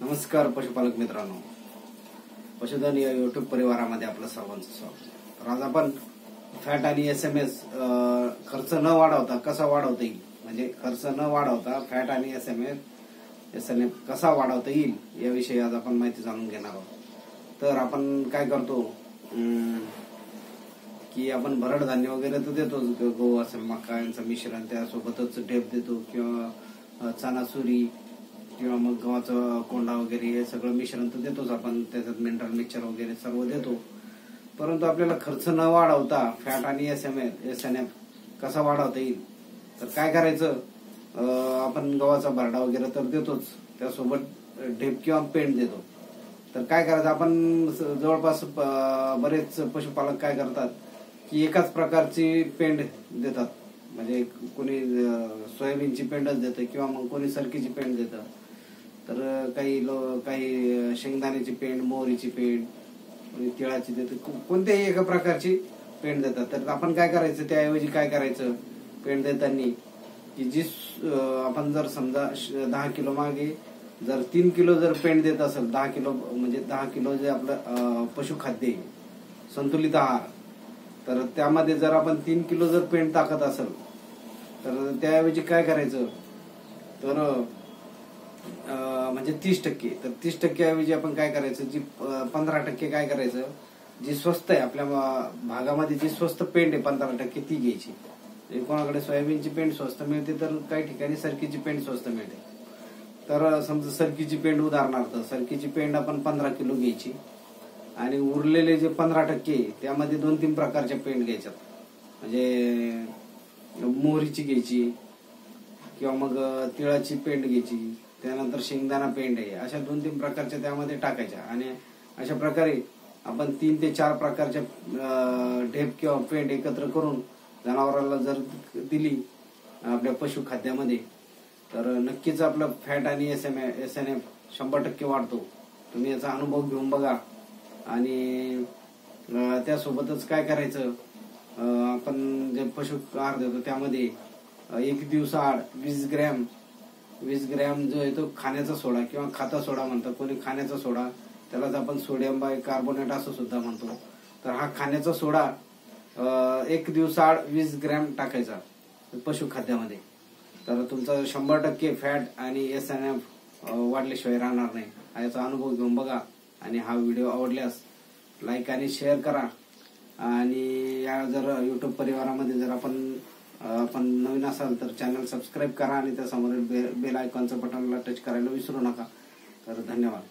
नमस्कार पशुपालक मित्रांनो, पशुधन या युट्यूब परिवारामध्ये आपलं सर्वांचं स्वागत। तर आज आपण फॅट आणि एसएमएस खर्च न वाढवता कसा वाढवता येईल, म्हणजे खर्च न वाढवता फॅट आणि एसएनएफ कसा वाढवता येईल याविषयी आज आपण माहिती जाणून घेणार आहोत। तर आपण काय करतो की आपण भरड धान्य वगैरे तर देतो, गहू असेल, मका यांचं मिश्रण, त्यासोबतच ढेप देतो किंवा चणासुरी किंवा मग गव्हाचा कोंडा वगैरे हे सगळं मिश्रण तर देतोच आपण, त्याच्यात मिनरल मिक्सचर वगैरे सर्व देतो। परंतु आपल्याला खर्च न वाढवता फॅट आणि एसएनएफ कसा वाढवता येईल, तर काय करायचं, आपण गव्हाचा भरडा वगैरे तर देतोच, त्यासोबत ढेप किंवा पेंड देतो। तर काय करायचं, आपण जवळपास बरेच पशुपालक काय करतात की एकाच प्रकारची पेंड देतात, म्हणजे कोणी सोयाबीनची पेंडच देतं किंवा मग कोणी सरकीची पेंड देतं, तर काही शेंगदाण्याची पेंड, मोहरीची पेंड, तिळाची देतात, कोणत्याही एका प्रकारची पेंड देतात। तर आपण काय करायचं, त्याऐवजी काय करायचं, पेंड देताना की जी आपण जर समजा 10 किलो मागे जर 3 किलो जर पेंड देत असेल, 10 किलो म्हणजे 10 किलो जे आपलं पशुखाद्य संतुलित आहार, तर त्यामध्ये जर आपण 3 किलो जर पेंड टाकत असेल तर त्याऐवजी काय करायचं, तर म्हणजे 30%, तर 30% ऐवजी आपण काय करायचं, जी 15% काय करायचं, जी स्वस्त आहे आपल्या भागामध्ये, जी स्वस्त पेंड आहे 15% ती घ्यायची। म्हणजे कोणाकडे सोयाबीनची पेंड स्वस्त मिळते तर काही ठिकाणी सरकीची पेंड स्वस्त मिळते। तर समजा सरकीची पेंड, उदाहरणार्थ सरकीची पेंड आपण 15 किलो घ्यायची आणि उरलेले जे 15% त्यामध्ये 2-3 प्रकारच्या पेंड घ्यायच्यात, म्हणजे मोहरीची घ्यायची किंवा मग तिळाची पेंड घ्यायची, त्यानंतर शेंगदाणा पेंड आहे, अशा 2-3 प्रकारच्या त्यामध्ये टाकायच्या। आणि अशा प्रकारे आपण 3 ते 4 प्रकारच्या ढेप किंवा पेंड एकत्र करून जनावराला जर दिली आपल्या पशुखाद्यामध्ये, तर नक्कीच आपलं फॅट आणि एसएनएफ 100% वाढतो। तुम्ही याचा अनुभव घेऊन बघा। आणि त्यासोबतच काय करायचं, आपण जे पशु आहार देतो त्यामध्ये 1 दिवसाआड 20 ग्रॅम जो आहे तो खाण्याचा सोडा किंवा खाता सोडा म्हणतात, कोणी खाण्याचा सोडा, त्यालाच आपण सोडियम बायकार्बोनेट असं सुद्धा म्हणतो। तर हा खाण्याचा सोडा 1 दिवसाआड 20 ग्रॅम टाकायचा पशुखाद्यामध्ये, तर तुमचा 100% फॅट आणि एसएनएफ वाढल्याशिवाय राहणार नाही। याचा अनुभव घेऊन बघा आणि हा व्हिडिओ आवडल्यास लाईक आणि शेअर करा। आणि या जर युट्यूब परिवारामध्ये जर आपण नवीन असाल तर चॅनल सबस्क्राईब करा आणि त्या समोरील बेल आयकॉनचं बटनला टच करायला विसरू नका। तर धन्यवाद।